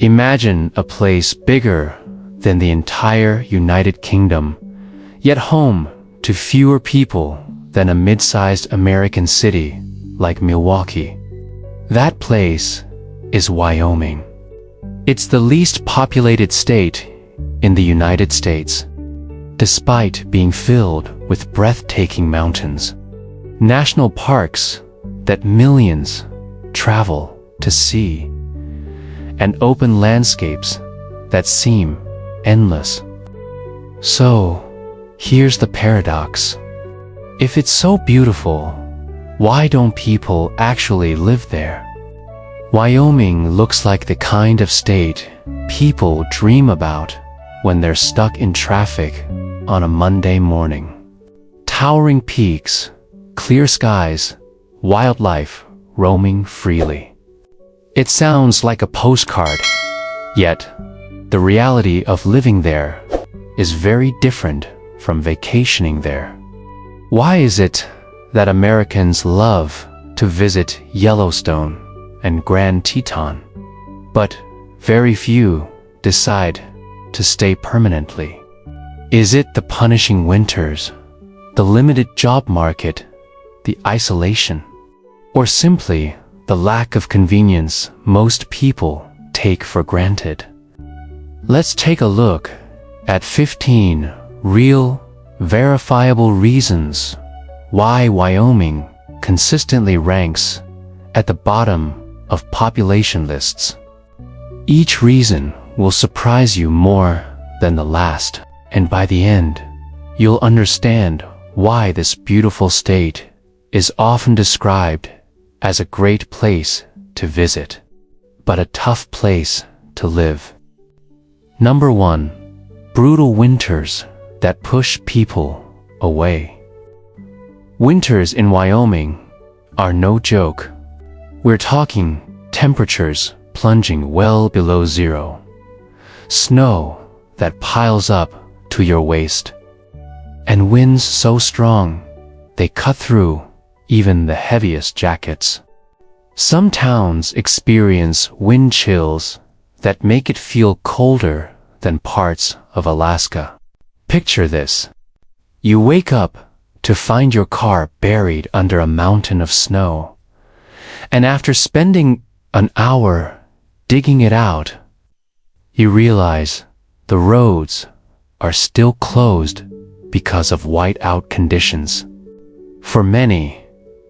Imagine a place bigger than the entire United Kingdom, yet home to fewer people than a mid-sized American city like Milwaukee. That place is Wyoming. It's the least populated state in the United States, despite being filled with breathtaking mountains, national parks that millions travel to see, and open landscapes that seem endless. So, here's the paradox. If it's so beautiful, why don't people actually live there? Wyoming looks like the kind of state people dream about when they're stuck in traffic on a Monday morning. Towering peaks, clear skies, wildlife roaming freely. It sounds like a postcard, yet the reality of living there is very different from vacationing there. Why is it that Americans love to visit Yellowstone and Grand Teton, but very few decide to stay permanently? Is it the punishing winters, the limited job market, the isolation, or simply the lack of convenience most people take for granted? Let's take a look at 15 real, verifiable reasons why Wyoming consistently ranks at the bottom of population lists. Each reason will surprise you more than the last, and by the end, you'll understand why this beautiful state is often described as a great place to visit, but a tough place to live. Number 1. Brutal winters that push people away. Winters in Wyoming are no joke. We're talking temperatures plunging well below zero, snow that piles up to your waist, and winds so strong they cut through even the heaviest jackets. Some towns experience wind chills that make it feel colder than parts of Alaska. Picture this. You wake up to find your car buried under a mountain of snow, and after spending an hour digging it out, you realize the roads are still closed because of whiteout conditions. For many,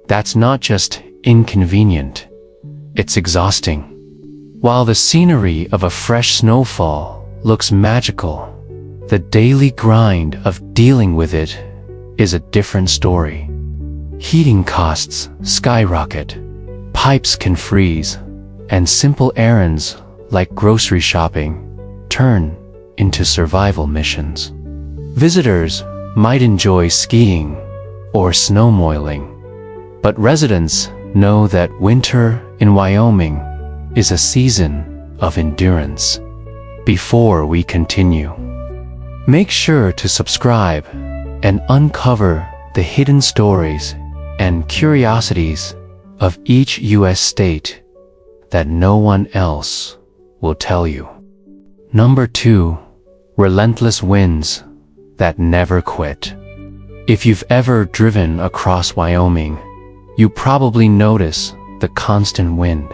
that's not just inconvenient, it's exhausting. While the scenery of a fresh snowfall looks magical, the daily grind of dealing with it is a different story. Heating costs skyrocket, pipes can freeze, and simple errands like grocery shopping turn into survival missions. Visitors might enjoy skiing or snowmobiling, but residents know that winter in Wyoming is a season of endurance. Before we continue, make sure to subscribe and uncover the hidden stories and curiosities of each U.S. state that no one else will tell you. Number 2. Relentless winds that never quit. If you've ever driven across Wyoming, you probably notice the constant wind.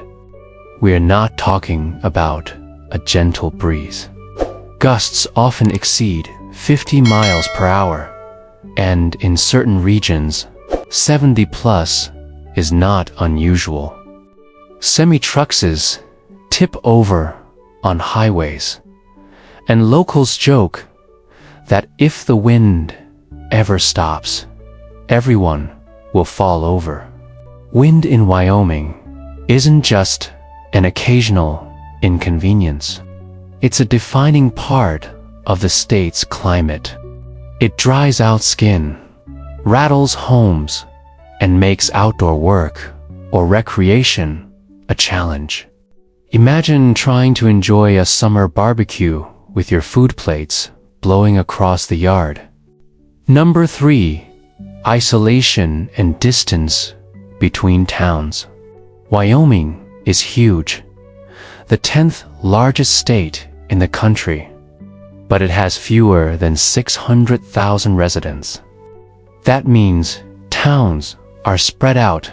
We're not talking about a gentle breeze. Gusts often exceed 50 miles per hour, and in certain regions, 70 plus is not unusual. Semi-trucks tip over on highways, and locals joke that if the wind ever stops, everyone will fall over. Wind in Wyoming isn't just an occasional inconvenience. It's a defining part of the state's climate. It dries out skin, rattles homes, and makes outdoor work or recreation a challenge. Imagine trying to enjoy a summer barbecue with your food plates blowing across the yard. Number 3. Isolation and distance between towns. Wyoming is huge. The 10th largest state in the country, but it has fewer than 600,000 residents. That means towns are spread out,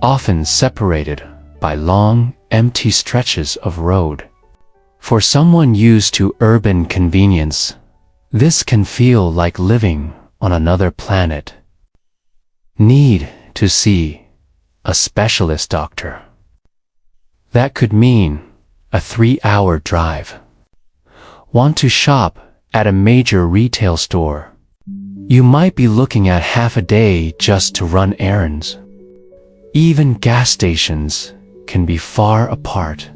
often separated by long, empty stretches of road. For someone used to urban convenience, this can feel like living on another planet. Need to see a specialist doctor. That could mean a 3-hour drive. Want to shop at a major retail store? You might be looking at half a day just to run errands. Even gas stations can be far apart,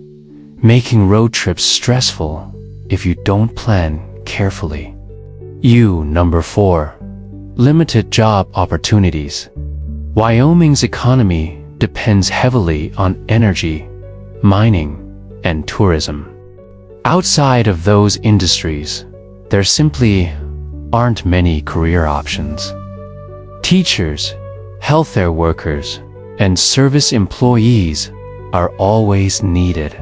making road trips stressful if you don't plan carefully. Number 4. Limited job opportunities. Wyoming's economy depends heavily on energy, mining, and tourism. Outside of those industries, there simply aren't many career options. Teachers, healthcare workers, and service employees are always needed.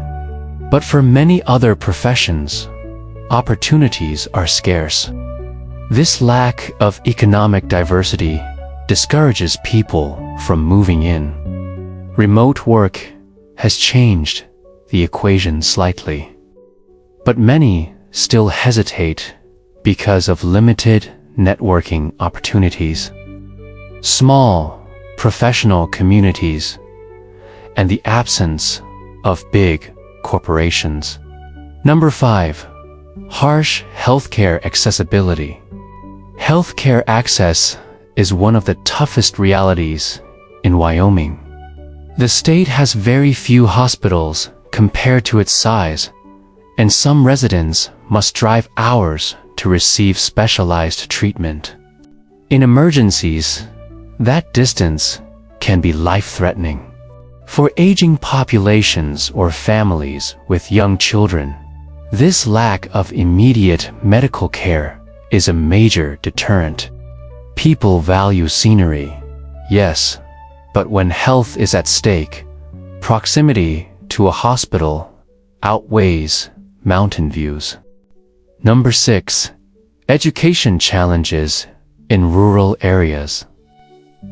But for many other professions, opportunities are scarce. This lack of economic diversity discourages people from moving in. Remote work has changed the equation slightly, but many still hesitate because of limited networking opportunities, small professional communities, and the absence of big corporations. Number 5. Harsh healthcare accessibility. Healthcare access is one of the toughest realities in Wyoming. The state has very few hospitals compared to its size, and some residents must drive hours to receive specialized treatment. In emergencies, that distance can be life-threatening. For aging populations or families with young children, this lack of immediate medical care is a major deterrent. People value scenery, yes, but when health is at stake, proximity to a hospital outweighs mountain views. Number 6. Education challenges in rural areas.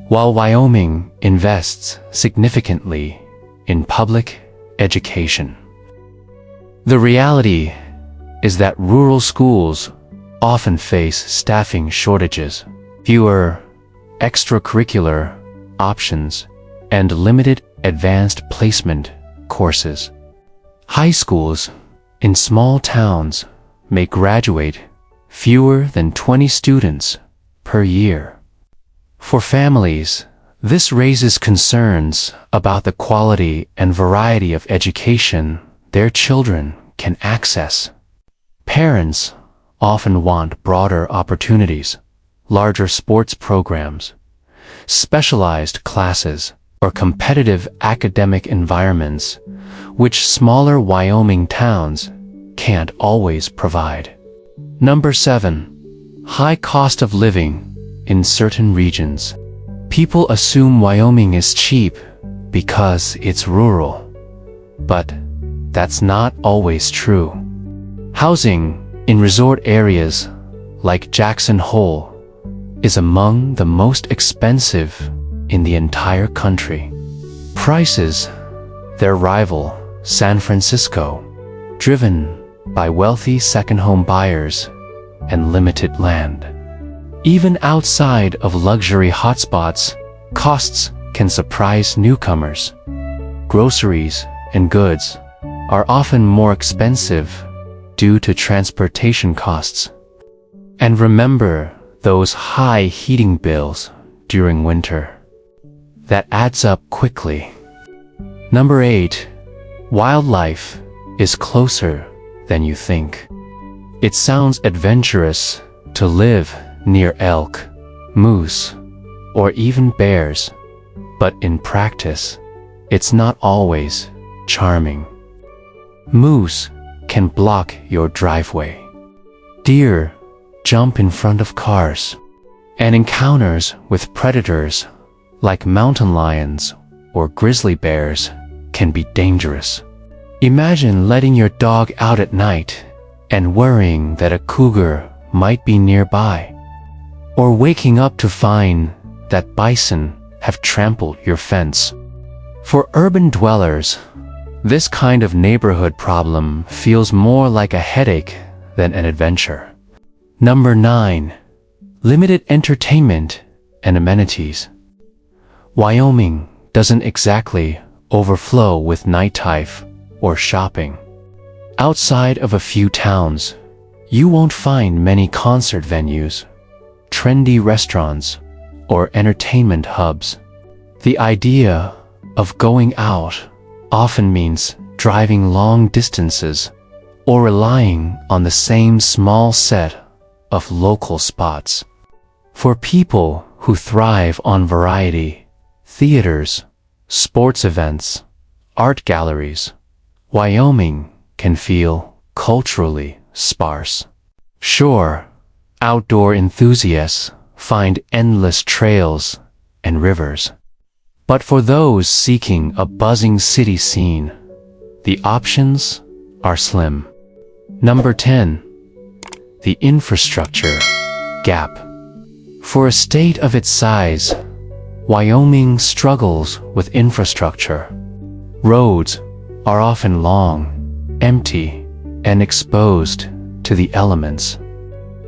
While Wyoming invests significantly in public education, the reality is that rural schools often face staffing shortages, fewer extracurricular options, and limited advanced placement courses. High schools in small towns may graduate fewer than 20 students per year. For families, this raises concerns about the quality and variety of education their children can access. Parents often want broader opportunities, larger sports programs, specialized classes, or competitive academic environments, which smaller Wyoming towns can't always provide. Number 7. High cost of living in certain regions. People assume Wyoming is cheap because it's rural, but that's not always true. Housing in resort areas like Jackson Hole is among the most expensive in the entire country. Prices their rival, San Francisco, driven by wealthy second-home buyers and limited land. Even outside of luxury hotspots, costs can surprise newcomers. Groceries and goods are often more expensive due to transportation costs. And remember those high heating bills during winter. That adds up quickly. Number 8. Wildlife is closer than you think. It sounds adventurous to live near elk, moose, or even bears, but in practice, it's not always charming. Moose can block your driveway. Deer jump in front of cars, and encounters with predators like mountain lions or grizzly bears can be dangerous. Imagine letting your dog out at night and worrying that a cougar might be nearby, or waking up to find that bison have trampled your fence. For urban dwellers, this kind of neighborhood problem feels more like a headache than an adventure. Number 9. Limited entertainment and amenities. Wyoming doesn't exactly overflow with nightlife or shopping. Outside of a few towns, you won't find many concert venues, trendy restaurants, or entertainment hubs. The idea of going out often means driving long distances or relying on the same small set of local spots. For people who thrive on variety, theaters, sports events, art galleries, Wyoming can feel culturally sparse. Sure, outdoor enthusiasts find endless trails and rivers. But for those seeking a buzzing city scene, the options are slim. Number 10. The infrastructure gap. For a state of its size, Wyoming struggles with infrastructure. Roads are often long, empty, and exposed to the elements.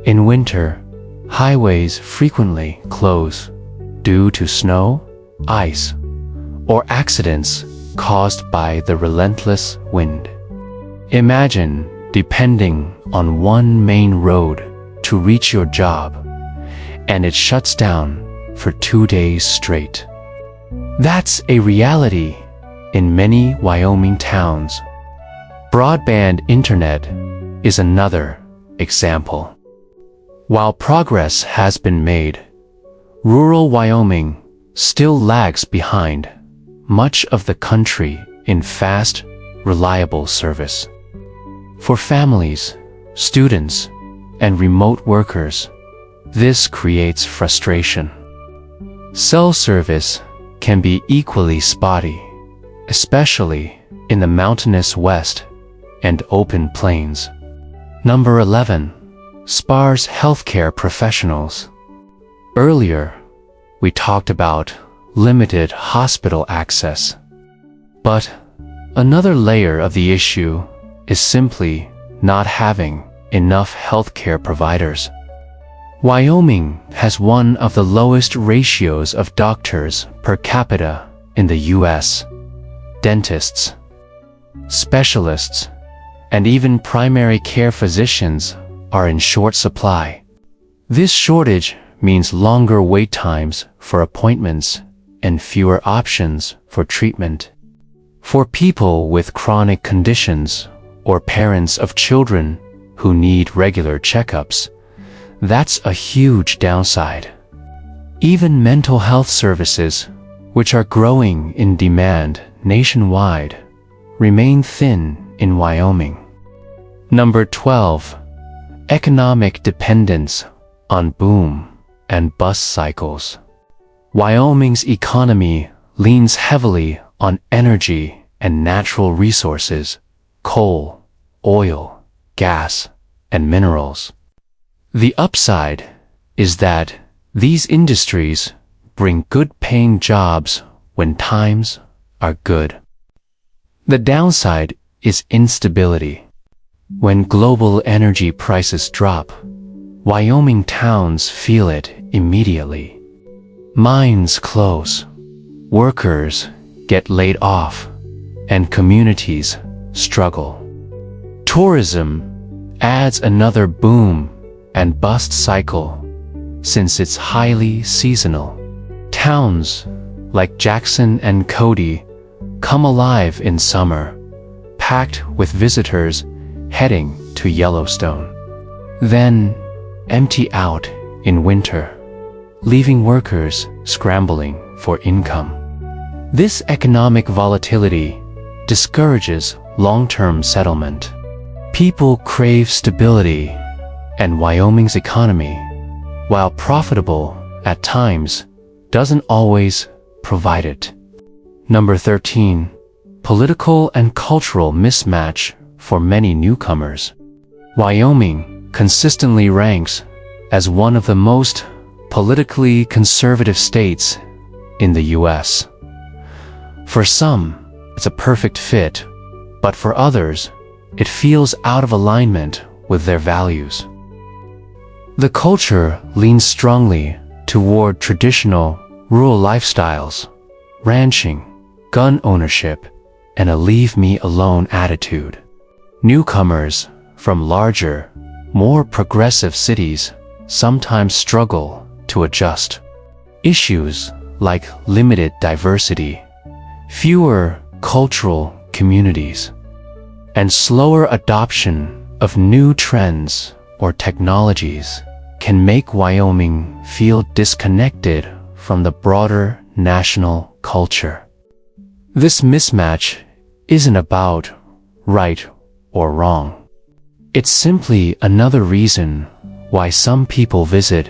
In winter, highways frequently close due to snow, ice, or accidents caused by the relentless wind. Imagine depending on one main road to reach your job, and it shuts down for 2 days straight. That's a reality in many Wyoming towns. Broadband internet is another example. While progress has been made, rural Wyoming still lags behind much of the country in fast, reliable service. For families, students, and remote workers, this creates frustration. Cell service can be equally spotty, especially in the mountainous west and open plains. Number 11. Sparse healthcare professionals. Earlier, we talked about limited hospital access. But another layer of the issue is simply not having enough healthcare providers. Wyoming has one of the lowest ratios of doctors per capita in the US. Dentists, specialists, and even primary care physicians are in short supply. This shortage means longer wait times for appointments and fewer options for treatment. For people with chronic conditions or parents of children who need regular checkups, that's a huge downside. Even mental health services, which are growing in demand nationwide, remain thin in Wyoming. Number 12. Economic dependence on boom and bust cycles. Wyoming's economy leans heavily on energy and natural resources, coal, oil, gas, and minerals. The upside is that these industries bring good-paying jobs when times are good. The downside is instability. When global energy prices drop, Wyoming towns feel it immediately. Mines close, workers get laid off, and communities struggle. Tourism adds another boom and bust cycle since it's highly seasonal. Towns like Jackson and Cody come alive in summer, packed with visitors heading to Yellowstone. Then empty out in winter, leaving workers scrambling for income. This economic volatility discourages long-term settlement. People crave stability, and Wyoming's economy, while profitable at times, doesn't always provide it. Number 13. political and cultural mismatch for many newcomers. Wyoming consistently ranks as one of the most politically conservative states in the US. For some, it's a perfect fit, but for others, it feels out of alignment with their values. The culture leans strongly toward traditional rural lifestyles, ranching, gun ownership, and a leave-me-alone attitude. Newcomers from larger, more progressive cities sometimes struggle to adjust. Issues like limited diversity, fewer cultural communities, and slower adoption of new trends or technologies can make Wyoming feel disconnected from the broader national culture. This mismatch isn't about right or wrong. It's simply another reason why some people visit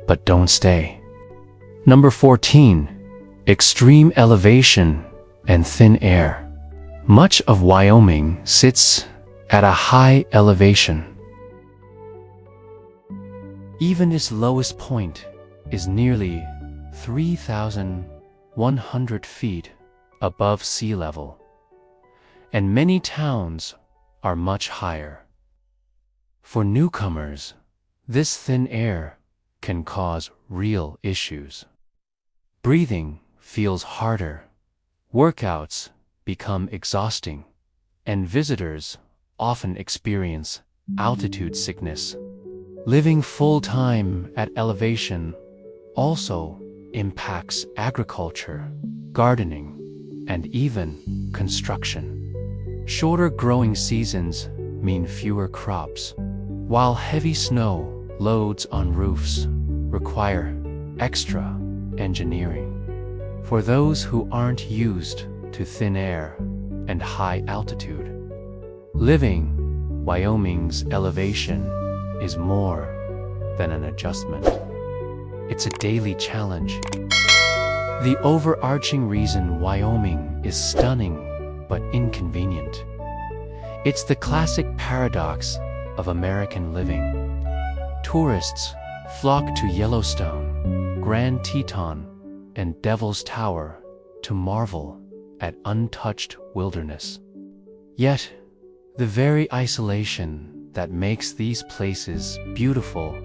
but don't stay. Number 14. Extreme elevation and thin air. Much of Wyoming sits at a high elevation. Even its lowest point is nearly 3,100 feet above sea level, and many towns are much higher. For newcomers, this thin air can cause real issues. Breathing feels harder, workouts become exhausting, and visitors often experience altitude sickness. Living full-time at elevation also impacts agriculture, gardening, and even construction. Shorter growing seasons mean fewer crops, while heavy snow loads on roofs require extra engineering. For those who aren't used to thin air and high altitude, living Wyoming's elevation is more than an adjustment. It's a daily challenge. The overarching reason Wyoming is stunning but inconvenient. It's the classic paradox of American living. Tourists flock to Yellowstone, Grand Teton, and Devil's Tower to marvel at untouched wilderness. Yet, the very isolation that makes these places beautiful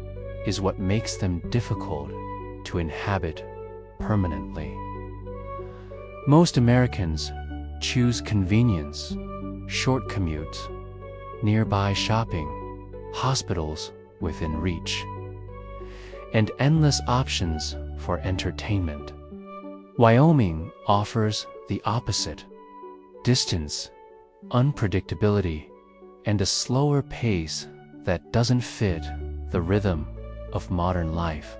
is what makes them difficult to inhabit permanently. Most Americans choose convenience, short commutes, nearby shopping, hospitals within reach, and endless options for entertainment. Wyoming offers the opposite: distance, unpredictability, and a slower pace that doesn't fit the rhythm of modern life.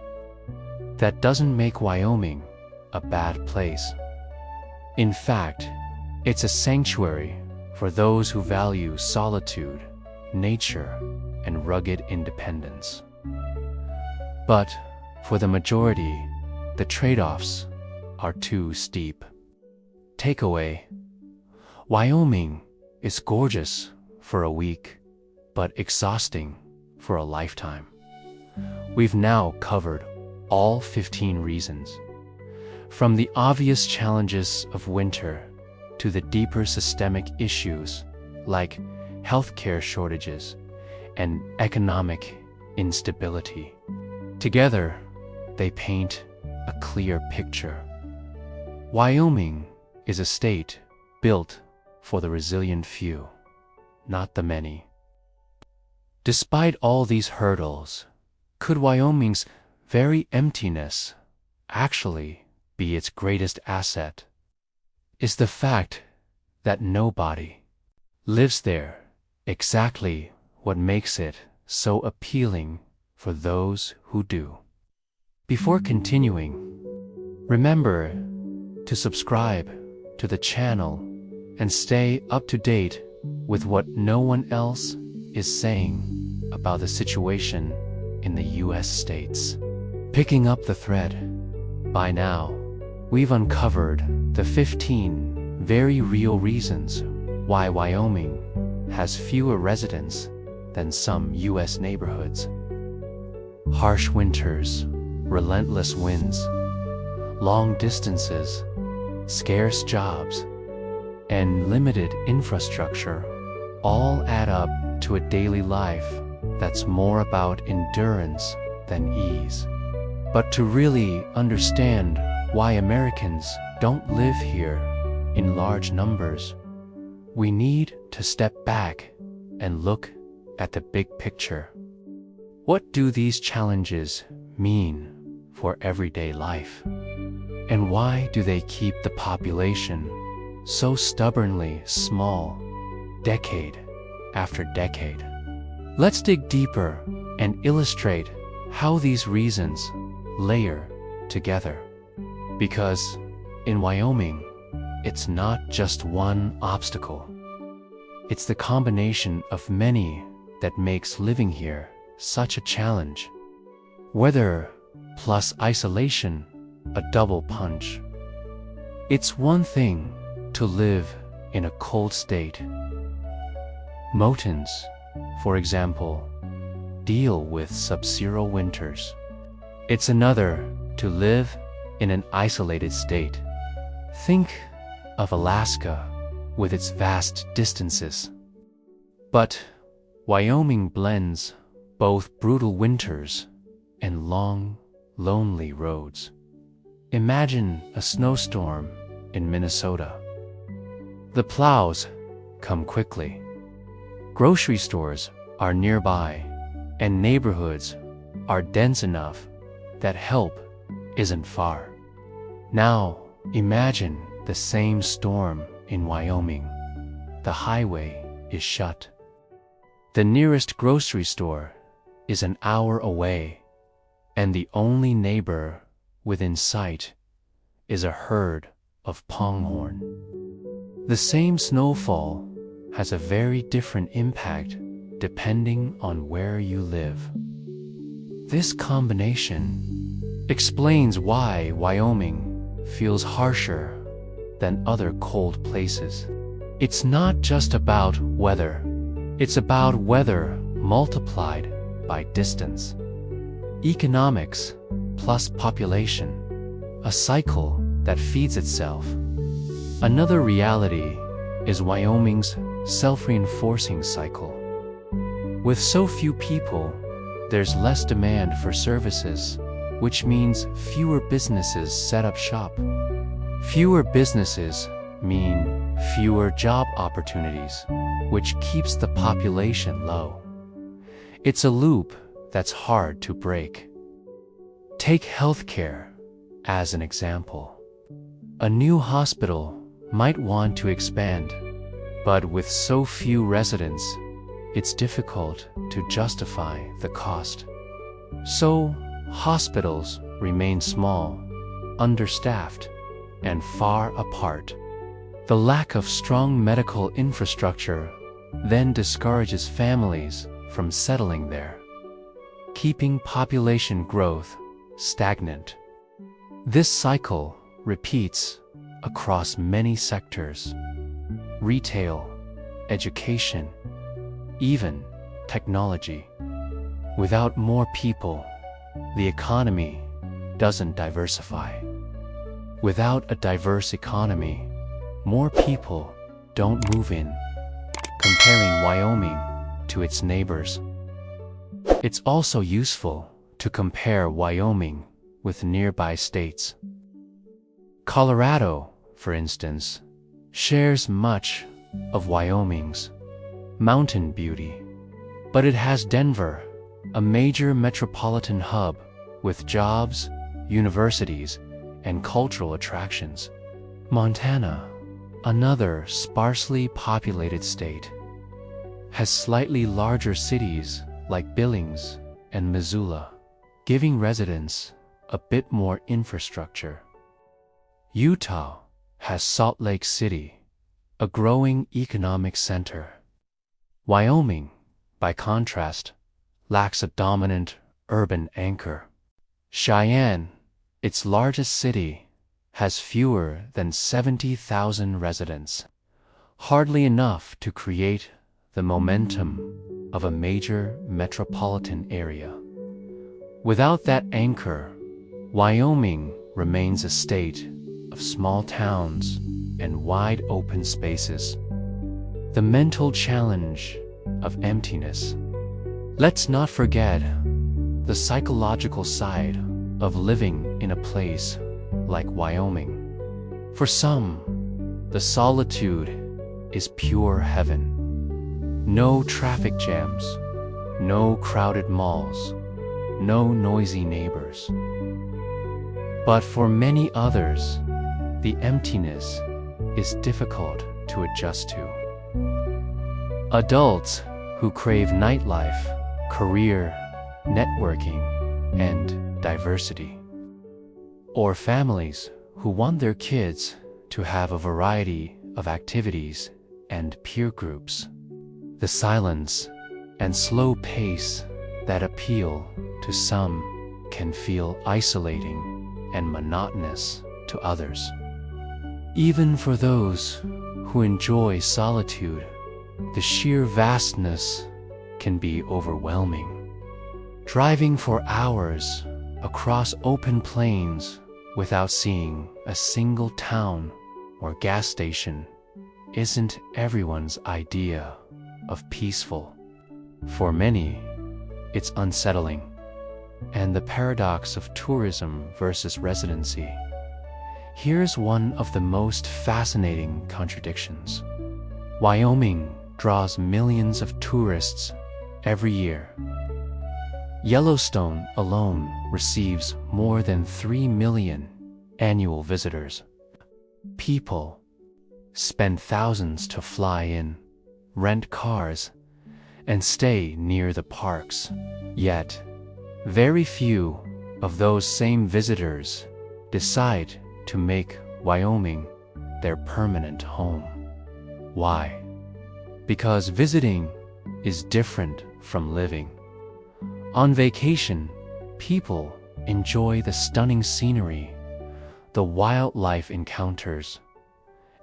That doesn't make Wyoming a bad place. In fact, it's a sanctuary for those who value solitude, nature, and rugged independence. But for the majority, the trade-offs are too steep. Takeaway: Wyoming is gorgeous for a week, but exhausting for a lifetime. We've now covered all 15 reasons, from the obvious challenges of winter to the deeper systemic issues like healthcare shortages and economic instability. Together, they paint a clear picture. Wyoming is a state built for the resilient few, not the many. Despite all these hurdles, could Wyoming's very emptiness actually be its greatest asset? Is the fact that nobody lives there exactly what makes it so appealing for those who do? Before continuing, remember to subscribe to the channel and stay up to date with what no one else is saying about the situation in the US states. Picking up the thread, by now, we've uncovered the 15 very real reasons why Wyoming has fewer residents than some US neighborhoods. Harsh winters, relentless winds, long distances, scarce jobs, and limited infrastructure all add up to a daily life that's more about endurance than ease. But to really understand why Americans don't live here in large numbers, we need to step back and look at the big picture. What do these challenges mean for everyday life? And why do they keep the population so stubbornly small, decade after decade? Let's dig deeper and illustrate how these reasons layer together. Because in Wyoming, it's not just one obstacle. It's the combination of many that makes living here such a challenge. Weather plus isolation, a double punch. It's one thing to live in a cold state. Mountains, for example, deal with sub-zero winters. It's another to live in an isolated state. Think of Alaska with its vast distances. But Wyoming blends both brutal winters and long, lonely roads. Imagine a snowstorm in Minnesota. The plows come quickly. Grocery stores are nearby, and neighborhoods are dense enough that help isn't far. Now imagine the same storm in Wyoming. The highway is shut. The nearest grocery store is an hour away, and the only neighbor within sight is a herd of pronghorn. The same snowfall has a very different impact depending on where you live. This combination explains why Wyoming feels harsher than other cold places. It's not just about weather. It's about weather multiplied by distance. Economics plus population, a cycle that feeds itself. Another reality is Wyoming's self-reinforcing cycle. With so few people, there's less demand for services, which means fewer businesses set up shop. Fewer businesses mean fewer job opportunities, which keeps the population low. It's a loop that's hard to break. Take healthcare as an example. A new hospital might want to expand, but with so few residents, it's difficult to justify the cost. So, hospitals remain small, understaffed, and far apart. The lack of strong medical infrastructure then discourages families from settling there, keeping population growth stagnant. This cycle repeats across many sectors: retail, education, even technology. Without more people, the economy doesn't diversify. Without a diverse economy, more people don't move in. Comparing Wyoming to its neighbors. It's also useful to compare Wyoming with nearby states. Colorado, for instance, shares much of Wyoming's mountain beauty, but it has Denver, a major metropolitan hub with jobs, universities, and cultural attractions. Montana, another sparsely populated state, has slightly larger cities like Billings and Missoula, giving residents a bit more infrastructure. Utah has Salt Lake City, a growing economic center. Wyoming, by contrast, lacks a dominant urban anchor. Cheyenne, its largest city, has fewer than 70,000 residents, hardly enough to create the momentum of a major metropolitan area. Without that anchor, Wyoming remains a state of small towns and wide open spaces. The mental challenge of emptiness. Let's not forget the psychological side of living in a place like Wyoming. For some, the solitude is pure heaven. No traffic jams, no crowded malls, no noisy neighbors. But for many others, the emptiness is difficult to adjust to. Adults who crave nightlife, career, networking, and diversity. Or families who want their kids to have a variety of activities and peer groups. The silence and slow pace that appeal to some can feel isolating and monotonous to others. Even for those who enjoy solitude, the sheer vastness can be overwhelming. Driving for hours across open plains without seeing a single town or gas station isn't everyone's idea of peaceful. For many, it's unsettling. And the paradox of tourism versus residency. Here's one of the most fascinating contradictions. Wyoming draws millions of tourists every year. Yellowstone alone receives more than 3 million annual visitors. People spend thousands to fly in, rent cars, and stay near the parks. Yet, very few of those same visitors decide to make Wyoming their permanent home. Why? Because visiting is different from living. On vacation, people enjoy the stunning scenery, the wildlife encounters,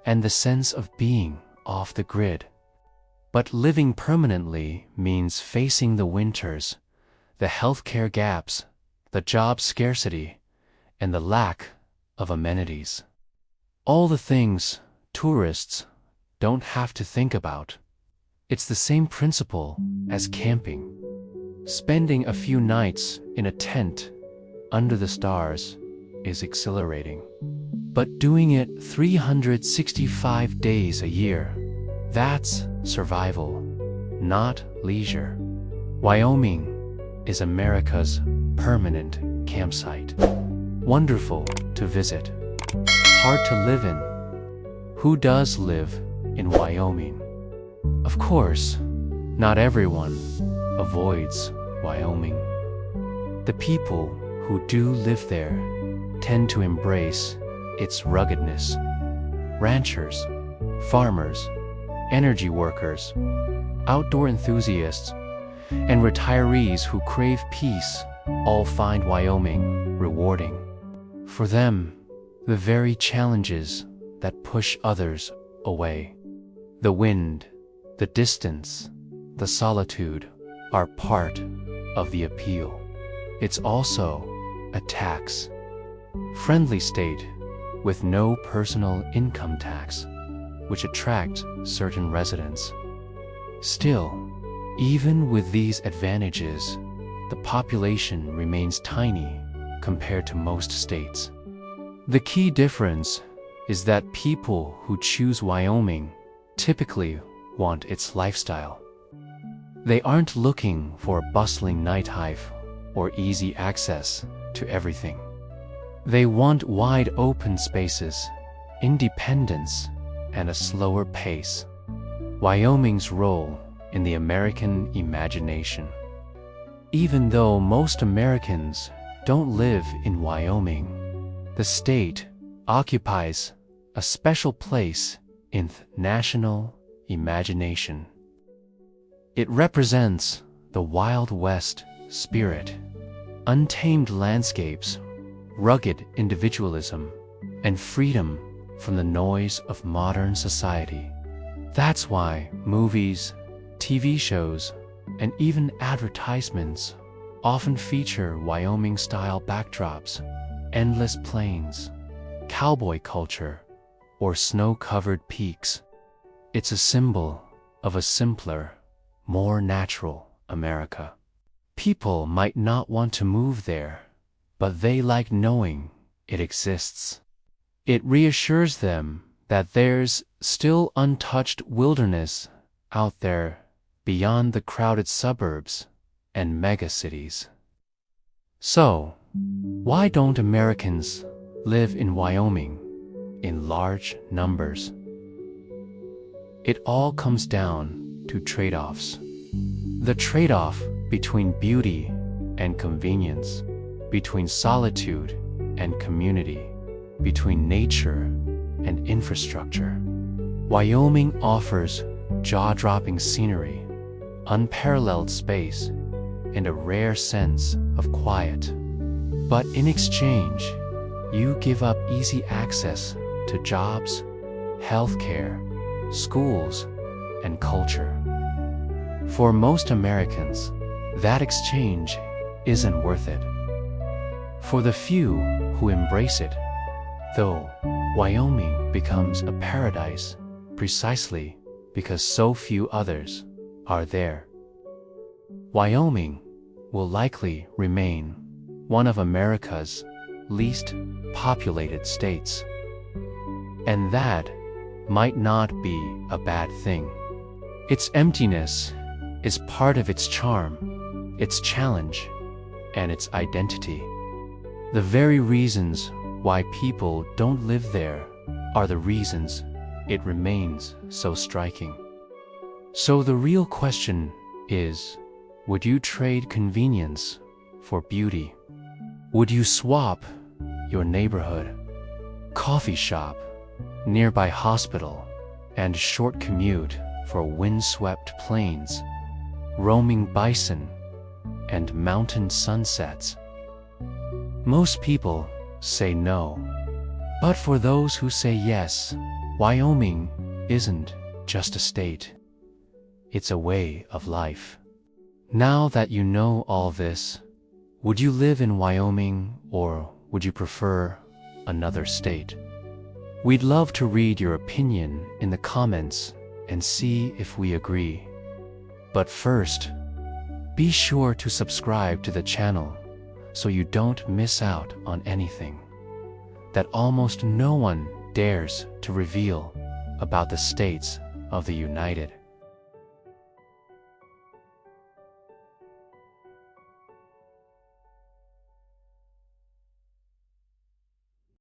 and the sense of being off the grid. But living permanently means facing the winters, the healthcare gaps, the job scarcity, and the lack of amenities. All the things tourists don't have to think about. It's the same principle as camping. Spending a few nights in a tent under the stars is exhilarating. But doing it 365 days a year, that's survival, not leisure. Wyoming is America's permanent campsite. Wonderful to visit, hard to live in. Who does live in Wyoming? Of course, not everyone avoids Wyoming. The people who do live there tend to embrace its ruggedness. Ranchers, farmers, energy workers, outdoor enthusiasts, and retirees who crave peace all find Wyoming rewarding. For them, the very challenges that push others away, the wind, the distance, the solitude, are part of the appeal. It's also a tax-friendly state with no personal income tax, which attracts certain residents. Still, even with these advantages, the population remains tiny compared to most states. The key difference is that people who choose Wyoming typically want its lifestyle. They aren't looking for a bustling nightlife or easy access to everything. They want wide open spaces, independence, and a slower pace. Wyoming's role in the American imagination. Even though most Americans don't live in Wyoming, the state occupies a special place in the national imagination. It represents the Wild West spirit, untamed landscapes, rugged individualism, and freedom from the noise of modern society. That's why movies, TV shows, and even advertisements often feature Wyoming-style backdrops, endless plains, cowboy culture, or snow-covered peaks. It's a symbol of a simpler, more natural America. People might not want to move there, but they like knowing it exists. It reassures them that there's still untouched wilderness out there beyond the crowded suburbs and megacities. So, why don't Americans live in Wyoming in large numbers? It all comes down to trade-offs. The trade-off between beauty and convenience, between solitude and community, between nature and infrastructure. Wyoming offers jaw-dropping scenery, unparalleled space, and a rare sense of quiet. But in exchange, you give up easy access to jobs, healthcare, schools, and culture. For most Americans, that exchange isn't worth it. For the few who embrace it, though, Wyoming becomes a paradise precisely because so few others are there. Wyoming will likely remain one of America's least populated states. And that might not be a bad thing. Its emptiness is part of its charm, its challenge, and its identity. The very reasons why people don't live there are the reasons it remains so striking. So the real question is, would you trade convenience for beauty? Would you swap your neighborhood, coffee shop, nearby hospital, and short commute for windswept plains, roaming bison, and mountain sunsets? Most people say no. But for those who say yes, Wyoming isn't just a state. It's a way of life. Now that you know all this, would you live in Wyoming or would you prefer another state? We'd love to read your opinion in the comments and see if we agree. But first, be sure to subscribe to the channel so you don't miss out on anything that almost no one dares to reveal about the states of the United